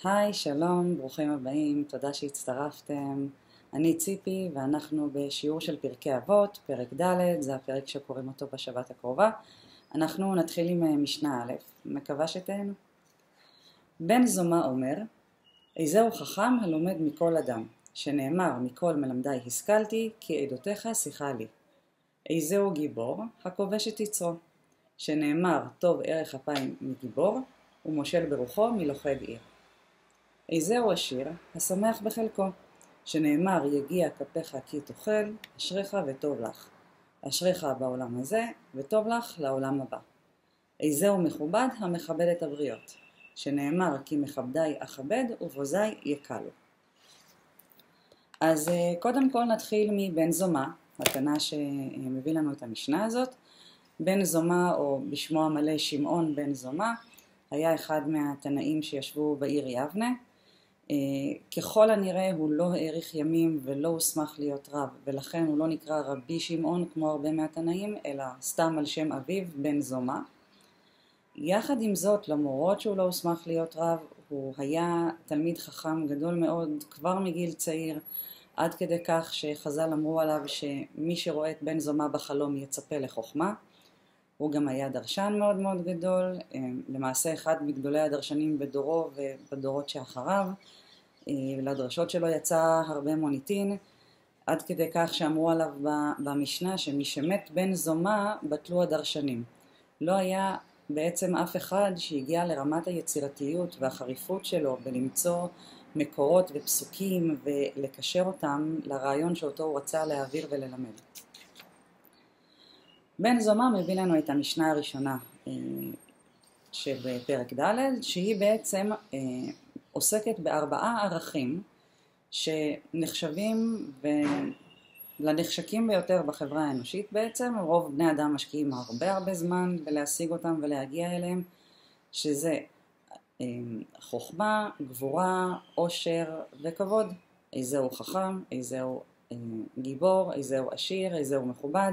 היי, שלום, ברוכים הבאים, תודה שהצטרפתם. אני ציפי ואנחנו בשיעור של פרקי אבות, פרק ד', זה הפרק שקוראים אותו בשבת הקרובה. אנחנו נתחיל עם משנה א', מקווה שתהנו. בן זומא אומר, איזהו חכם הלומד מכל אדם, שנאמר מכל מלמדי השכלתי, כי עדותיך שיחה לי. איזהו גיבור, הכובש את יצרו, שנאמר טוב ערך אפיים מגיבור, ומושל ברוחו מלוכד עיר. איזהו עשיר, השמח בחלקו, שנאמר יגיע כפיך כי תאכל, אשריך וטוב לך. אשריך בעולם הזה, וטוב לך לעולם הבא. איזהו מכובד, המכבד את הבריות, שנאמר כי מכבדי אכבד ובוזי יקלו. אז קודם כל נתחיל מבן זומא, התנא שמביא לנו את המשנה הזאת. בן זומא, או בשמו המלא שמעון בן זומא, היה אחד מהתנאים שישבו בעיר יבנה. ככל הנראה הוא לא האריך ימים ולא הוסמך להיות רב, ולכן הוא לא נקרא רבי שמעון כמו הרבה מהתנאים, אלא סתם על שם אביו בן זומא. יחד עם זאת, למרות שהוא לא הוסמך להיות רב, הוא היה תלמיד חכם גדול מאוד כבר מגיל צעיר, עד כדי כך שחז"ל אמרו עליו שמי שרואה את בן זומא בחלום יצפה לחוכמה. הוא גם היה דרשן מאוד מאוד גדול, למעשה אחד מגדולי הדרשנים בדורו ובדורות שאחריו. לדרשות שלו יצא הרבה מוניטין, עד כדי כך שאמרו עליו במשנה שמי שמת בן זומא בטלו הדרשנים. לא היה בעצם אף אחד שהגיע לרמת היצירתיות והחריפות שלו בלמצוא מקורות ופסוקים ולקשר אותם לרעיון שאותו הוא רצה להעביר וללמד. בן זומא מביא לנו את המשנה הראשונה שבפרק ד', שהיא בעצם עוסקת בארבעה ערכים שנחשבים ולנחשקים ביותר בחברה האנושית בעצם. רוב בני אדם משקיעים הרבה זמן בלהשיג אותם ולהגיע אליהם, שזה חוכמה, גבורה, עושר וכבוד. איזהו חכם, איזהו גיבור, איזהו עשיר, איזהו מכובד.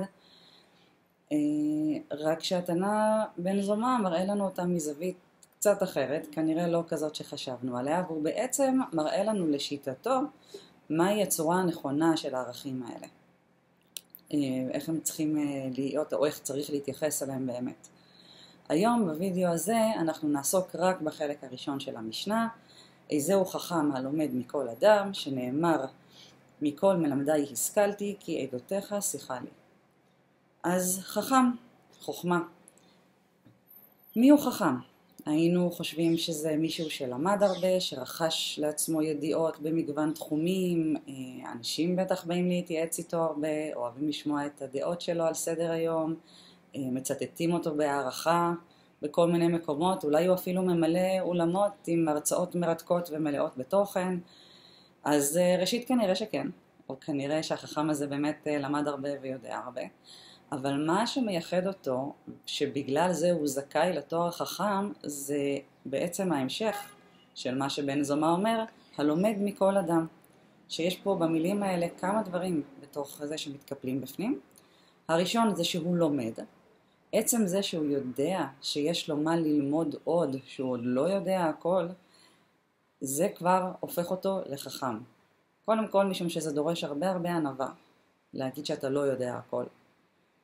רק שהתנא בן זומא מראה לנו אותם מזווית קצת אחרת, כנראה לא כזאת שחשבנו עליה, והוא בעצם מראה לנו לשיטתו מהי הצורה הנכונה של הערכים האלה. איך הם צריכים להיות, או איך צריך להתייחס אליהם באמת. היום בווידאו הזה אנחנו נעסוק רק בחלק הראשון של המשנה, איזהו חכם הלומד מכל אדם, שנאמר מכל מלמדי השכלתי, כי עדותיך שיחה לי. אז חכם, חוכמה. מי הוא חכם? היינו חושבים שזה מישהו שלמד הרבה, שרכש לעצמו ידיעות במגוון תחומים, אנשים בטח באים להתייעץ איתו הרבה, אוהבים לשמוע את הדעות שלו על סדר היום, מצטטים אותו בהערכה בכל מיני מקומות, אולי הוא אפילו ממלא אולמות עם הרצאות מרתקות ומלאות בתוכן. אז ראשית כנראה שכן, או כנראה שהחכם הזה באמת למד הרבה ויודע הרבה. אבל מה שמייחד אותו, שבגלל זה הוא זכאי לתואר חכם, זה בעצם ההמשך של מה שבן זומא אומר, הלומד מכל אדם. שיש פה במילים האלה כמה דברים בתוך זה שמתקפלים בפנים. הראשון זה שהוא לומד. עצם זה שהוא יודע שיש לו מה ללמוד עוד, שהוא עוד לא יודע הכל, זה כבר הופך אותו לחכם. קודם כל משום שזה דורש הרבה ענווה, להגיד שאתה לא יודע הכל.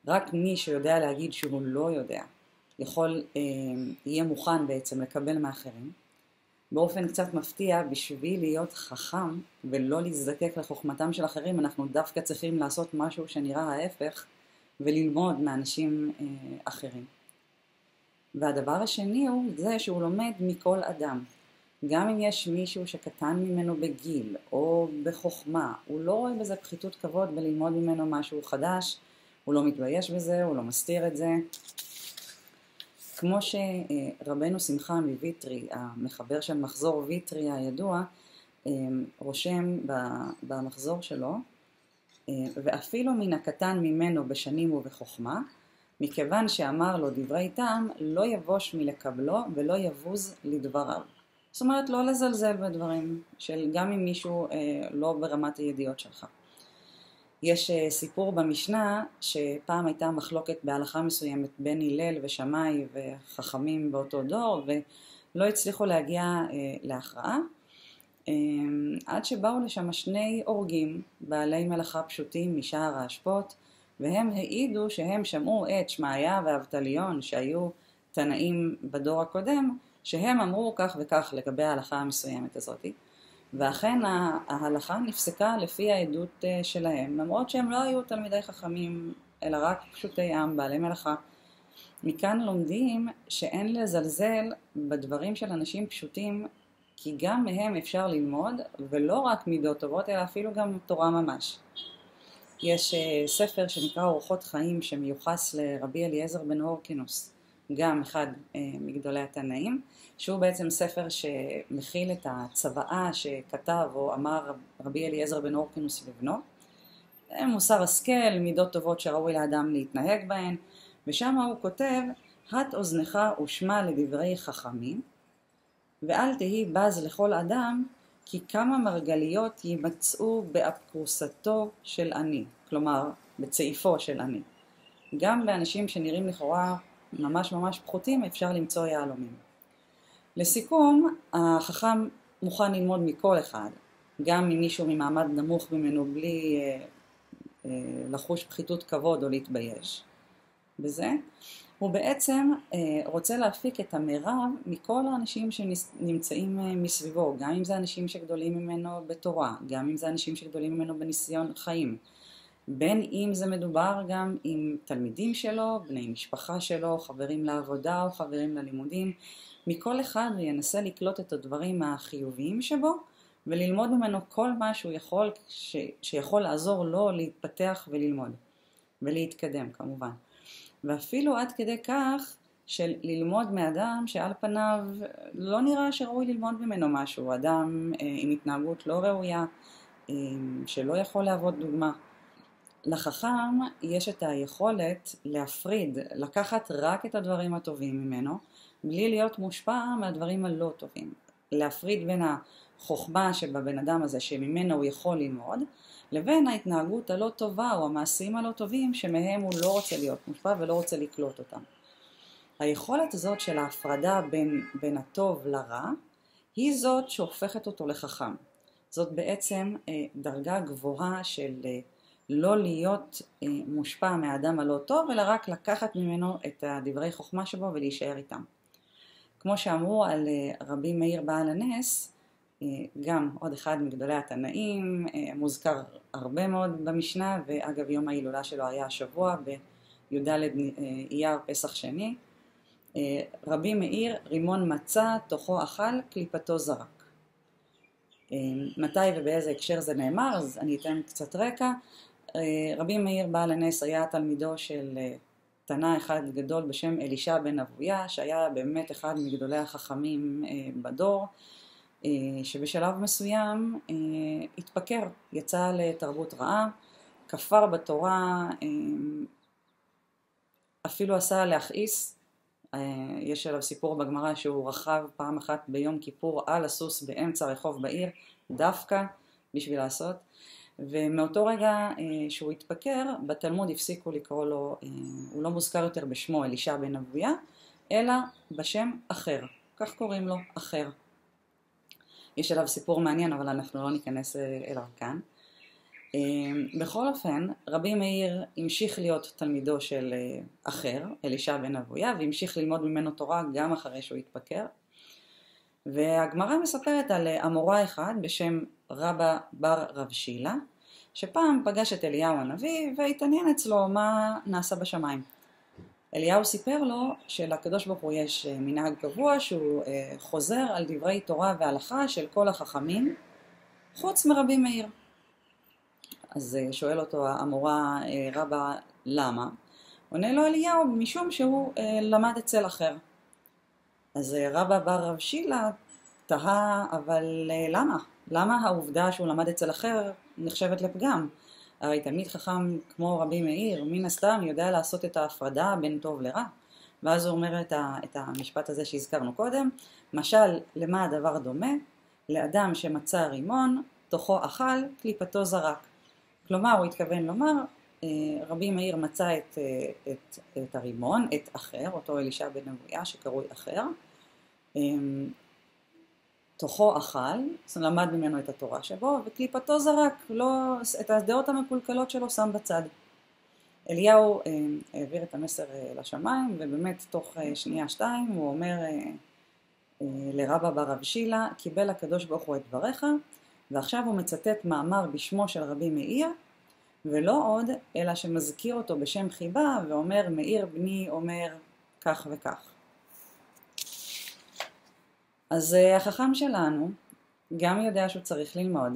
רק מי שיודע להגיד שהוא לא יודע, יהיה מוכן בעצם לקבל מאחרים. באופן קצת מפתיע, בשביל להיות חכם ולא להזדקק לחוכמתם של אחרים, אנחנו דווקא צריכים לעשות משהו שנראה ההפך, וללמוד מאנשים אחרים. והדבר השני הוא זה שהוא לומד מכל אדם. גם אם יש מישהו שקטן ממנו בגיל או בחוכמה, הוא לא רואה בזה פחיתות כבוד בללמוד ממנו משהו חדש, הוא לא מתבייש בזה, הוא לא מסתיר את זה. כמו שרבנו שמחה מויטרי, המחבר של מחזור ויטרי הידוע, רושם במחזור שלו, ואפילו מן הקטן ממנו בשנים ובחוכמה, מכיוון שאמר לו דברי טעם, לא יבוש מלקבלו ולא יבוז לדבריו. זאת אומרת, לא לזלזל בדברים, גם אם מישהו לא ברמת הידיעות שלך. יש סיפור במשנה שפעם הייתה מחלוקת בהלכה מסוימת בין הלל ושמאי וחכמים באותו דור, לא הצליחו להגיע להכרעה, עד שבאו לשם שני אורגים בעלי מלאכה פשוטים משער האשפות, והם העידו שהם שמעו את שמעיה ואבטליון שהיו תנאים בדור הקודם, שהם אמרו כך וכך לגבי ההלכה המסוימת הזאת. ואכן ההלכה נפסקה לפי העדות שלהם, למרות שהם לא היו תלמידי חכמים, אלא רק פשוטי עם, בעלי מלאכה. מכאן לומדים שאין לזלזל בדברים של אנשים פשוטים, כי גם מהם אפשר ללמוד, ולא רק מידות טובות, אלא אפילו גם תורה ממש. יש ספר שנקרא אורחות חיים, שמיוחס לרבי אליעזר בן הורקינוס, גם אחד מגדולי התנאים, שהוא בעצם ספר שמכיל את הצוואה שכתב או אמר רבי אליעזר בן הורקינוס לבנו. מוסר השכל, מידות טובות שראוי לאדם להתנהג בהן, ושם הוא כותב, הט אוזנך ושמע לדברי חכמים, ואל תהי בז לכל אדם, כי כמה מרגליות יימצאו באפקורסתו של אני, כלומר בצעיפו של אני. גם באנשים שנראים לכאורה ממש ממש פחותים אפשר למצוא יהלומים. לסיכום, החכם מוכן ללמוד מכל אחד, גם ממישהו ממעמד נמוך ממנו בלי לחוש פחיתות כבוד או להתבייש. בזה הוא בעצם רוצה להפיק את המרב מכל האנשים שנמצאים מסביבו, גם אם זה אנשים שגדולים ממנו בתורה, גם אם זה אנשים שגדולים ממנו בניסיון חיים, בין אם זה מדובר גם עם תלמידים שלו, בני משפחה שלו, חברים לעבודה או חברים ללימודים. מכל אחד הוא ינסה לקלוט את הדברים החיוביים שבו, וללמוד ממנו כל מה שהוא יכול, שיכול לעזור לו להתפתח וללמוד, ולהתקדם כמובן. ואפילו עד כדי כך של ללמוד מאדם שעל פניו לא נראה שראוי ללמוד ממנו משהו, אדם עם התנהגות לא ראויה, שלא יכול להוות דוגמה. לחכם יש את היכולת להפריד, לקחת רק את הדברים הטובים ממנו, בלי להיות מושפע מהדברים הלא טובים. להפריד בין החוכמה שבבן אדם הזה שממנו הוא יכול ללמוד, לבין ההתנהגות הלא טובה או המעשים הלא טובים שמהם הוא לא רוצה להיות מושפע ולא רוצה לקלוט אותם. היכולת הזאת של ההפרדה בין הטוב לרע, היא זאת שהופכת אותו לחכם. זאת בעצם דרגה גבוהה של לא להיות מושפע מהאדם הלא טוב, אלא רק לקחת ממנו את הדברי חוכמה שבו ולהישאר איתם. כמו שאמרו על רבי מאיר בעל הנס, גם עוד אחד מגדולי התנאים, מוזכר הרבה מאוד במשנה, ואגב יום ההילולה שלו היה השבוע בי"ד אייר פסח שני. רבי מאיר רימון מצא, תוכו אכל, קליפתו זרק. מתי ובאיזה הקשר זה נאמר, אז אני אתן קצת רקע. רבי מאיר בעל הנס היה תלמידו של תנא אחד גדול בשם אלישע בן אבויה, שהיה באמת אחד מגדולי החכמים בדור, שבשלב מסוים התפקר, יצא לתרבות רעה, כפר בתורה, אפילו עשה להכעיס. יש עליו סיפור בגמרא שהוא רכב פעם אחת ביום כיפור על הסוס באמצע רחוב בעיר, דווקא בשביל לעשות. ומאותו רגע שהוא התפקר, בתלמוד הפסיקו לקרוא לו, הוא לא מוזכר יותר בשמו אלישע בן אבויה, אלא בשם אחר, כך קוראים לו אחר. יש עליו סיפור מעניין, אבל אנחנו לא ניכנס אליו כאן. בכל אופן, רבי מאיר המשיך להיות תלמידו של אחר, אלישע בן אבויה, והמשיך ללמוד ממנו תורה גם אחרי שהוא התפקר. והגמרא מספרת על אמורא אחד בשם רבא בר רב שילה, שפעם פגש את אליהו הנביא והתעניין אצלו מה נעשה בשמיים. אליהו סיפר לו שלקדוש ברוך הוא יש מנהג קבוע שהוא חוזר על דברי תורה והלכה של כל החכמים, חוץ מרבי מאיר. אז שואל אותו אמורא רבא למה? עונה לו אליהו משום שהוא למד אצל אחר. אז רבא בר רב שילה תהה, אבל למה? למה העובדה שהוא למד אצל אחר נחשבת לפגם? הרי תלמיד חכם כמו רבי מאיר, מן הסתם יודע לעשות את ההפרדה בין טוב לרע. ואז הוא אומר את המשפט הזה שהזכרנו קודם, משל למה הדבר דומה? לאדם שמצא רימון, תוכו אכל, קליפתו זרק. כלומר, הוא התכוון לומר, רבי מאיר מצא את הרימון, את אחר, אותו אלישע בן אבויה שקרוי אחר, תוכו אכל, למד ממנו את התורה שבו, וקליפתו זרק, את הדעות המקולקלות שלו שם בצד. אליהו העביר את המסר לשמיים, ובאמת תוך שנייה שתיים הוא אומר לרבא בר רב שילה, קיבל הקדוש ברוך הוא את דבריך, ועכשיו הוא מצטט מאמר בשמו של רבי מאיר, ולא עוד, אלא שמזכיר אותו בשם חיבה, ואומר מאיר בני אומר כך וכך. אז החכם שלנו גם יודע שהוא צריך ללמוד,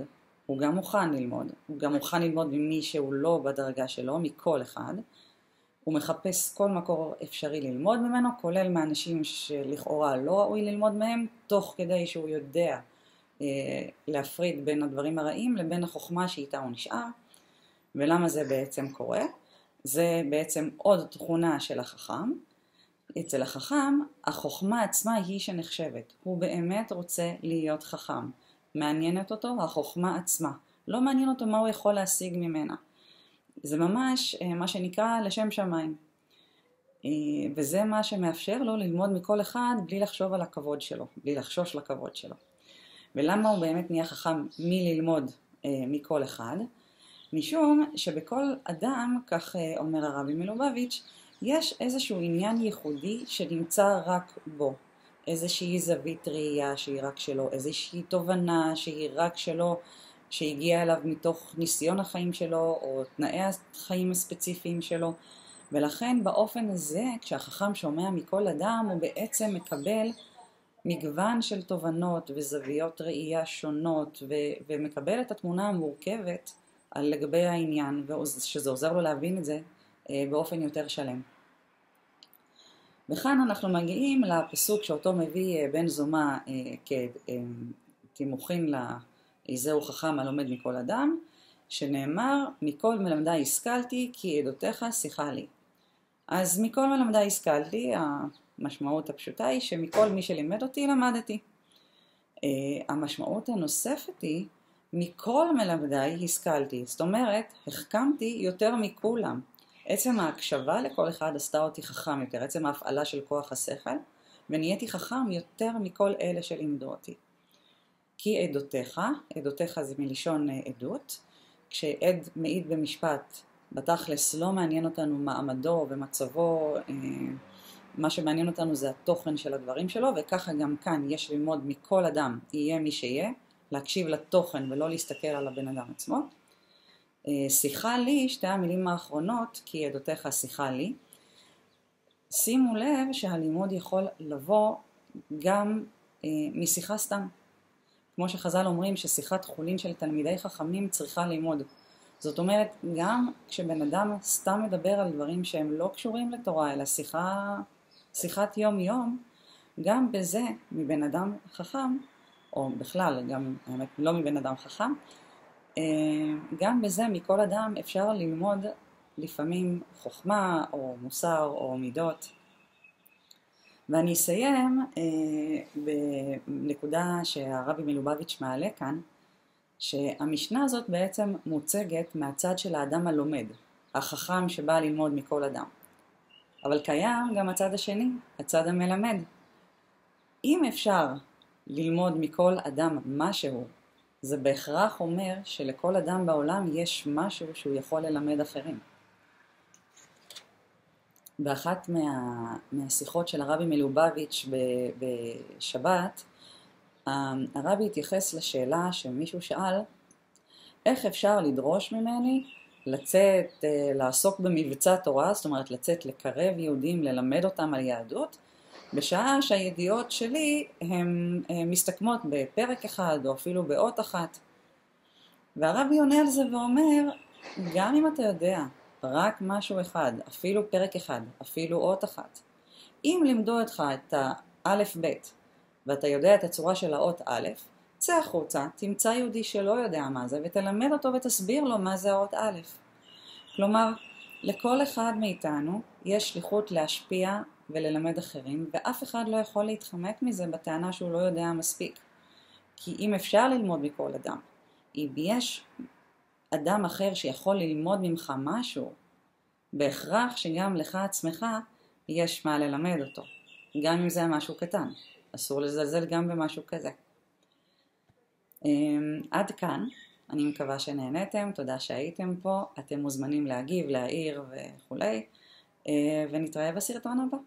הוא גם מוכן ללמוד, הוא גם מוכן ללמוד ממי שהוא לא בדרגה שלו, מכל אחד. הוא מחפש כל מקור אפשרי ללמוד ממנו, כולל מאנשים שלכאורה לא ראוי ללמוד מהם, תוך כדי שהוא יודע להפריד בין הדברים הרעים לבין החוכמה שאיתה הוא נשאר. ולמה זה בעצם קורה? זה בעצם עוד תכונה של החכם. אצל החכם, החוכמה עצמה היא שנחשבת. הוא באמת רוצה להיות חכם. מעניינת אותו החוכמה עצמה. לא מעניין אותו מה הוא יכול להשיג ממנה. זה ממש מה שנקרא לשם שמיים. וזה מה שמאפשר לו ללמוד מכל אחד בלי לחשוב על הכבוד שלו, בלי לחשוש לכבוד שלו. ולמה הוא באמת נהיה חכם מללמוד מכל אחד? משום שבכל אדם, כך אומר הרבי מלובביץ', יש איזשהו עניין ייחודי שנמצא רק בו. איזושהי זווית ראייה שהיא רק שלו, איזושהי תובנה שהיא רק שלו, שהגיעה אליו מתוך ניסיון החיים שלו או תנאי החיים הספציפיים שלו. ולכן באופן הזה, כשהחכם שומע מכל אדם, הוא בעצם מקבל מגוון של תובנות וזוויות ראייה שונות, ומקבל את התמונה המורכבת על לגבי העניין, שזה עוזר לו להבין את זה באופן יותר שלם. וכאן אנחנו מגיעים לפסוק שאותו מביא בן זומא כתימוכין איזהו חכם הלומד מכל אדם, שנאמר מכל מלמדי השכלתי כי עדותיך שיחה לי. אז מכל מלמדי השכלתי, המשמעות הפשוטה היא שמכל מי שלימד אותי למדתי. המשמעות הנוספת היא מכל מלמדי השכלתי, זאת אומרת החכמתי יותר מכולם. עצם ההקשבה לכל אחד עשתה אותי חכם יותר, עצם ההפעלה של כוח השכל, ונהייתי חכם יותר מכל אלה שלימדו אותי. כי עדותיך, עדותיך זה מלשון עדות, כשעד מעיד במשפט, בתכלס לא מעניין אותנו מעמדו ומצבו, מה שמעניין אותנו זה התוכן של הדברים שלו, וככה גם כאן יש ללמוד מכל אדם, יהיה מי שיהיה, להקשיב לתוכן ולא להסתכל על הבן אדם עצמו. שיחה לי, שתי המילים האחרונות, כי עדותיך שיחה לי, שימו לב שהלימוד יכול לבוא גם משיחה סתם. כמו שחז"ל אומרים ששיחת חולין של תלמידי חכמים צריכה ללמוד. זאת אומרת, גם כשבן אדם סתם מדבר על דברים שהם לא קשורים לתורה, אלא שיחת יום יום, גם בזה מבן אדם חכם, או בכלל גם האמת לא מבן אדם חכם, גם בזה מכל אדם אפשר ללמוד לפעמים חוכמה או מוסר או מידות. ואני אסיים בנקודה שהרבי מלובביץ' מעלה כאן, שהמשנה הזאת בעצם מוצגת מהצד של האדם הלומד, החכם שבא ללמוד מכל אדם. אבל קיים גם הצד השני, הצד המלמד. אם אפשר ללמוד מכל אדם משהו, זה בהכרח אומר שלכל אדם בעולם יש משהו שהוא יכול ללמד אחרים. באחת מהשיחות של הרבי מלובביץ' בשבת, הרבי התייחס לשאלה שמישהו שאל, איך אפשר לדרוש ממני לצאת, לעסוק במבצע תורה, זאת אומרת לצאת לקרב יהודים, ללמד אותם על יהדות, בשעה שהידיעות שלי הן מסתכמות בפרק אחד או אפילו באות אחת. והרבי עונה על זה ואומר, גם אם אתה יודע רק משהו אחד, אפילו פרק אחד, אפילו אות אחת, אם לימדו אותך את האלף בית ואתה יודע את הצורה של האות א', צא החוצה, תמצא יהודי שלא יודע מה זה ותלמד אותו ותסביר לו מה זה האות א'. כלומר, לכל אחד מאיתנו יש שליחות להשפיע וללמד אחרים, ואף אחד לא יכול להתחמק מזה בטענה שהוא לא יודע מספיק. כי אם אפשר ללמוד מכל אדם, אם יש אדם אחר שיכול ללמוד ממך משהו, בהכרח שגם לך עצמך יש מה ללמד אותו, גם אם זה משהו קטן. אסור לזלזל גם במשהו כזה. עד כאן, אני מקווה שנהנתם, תודה שהייתם פה, אתם מוזמנים להגיב, להעיר וכולי, ונתראה בסרטון הבא.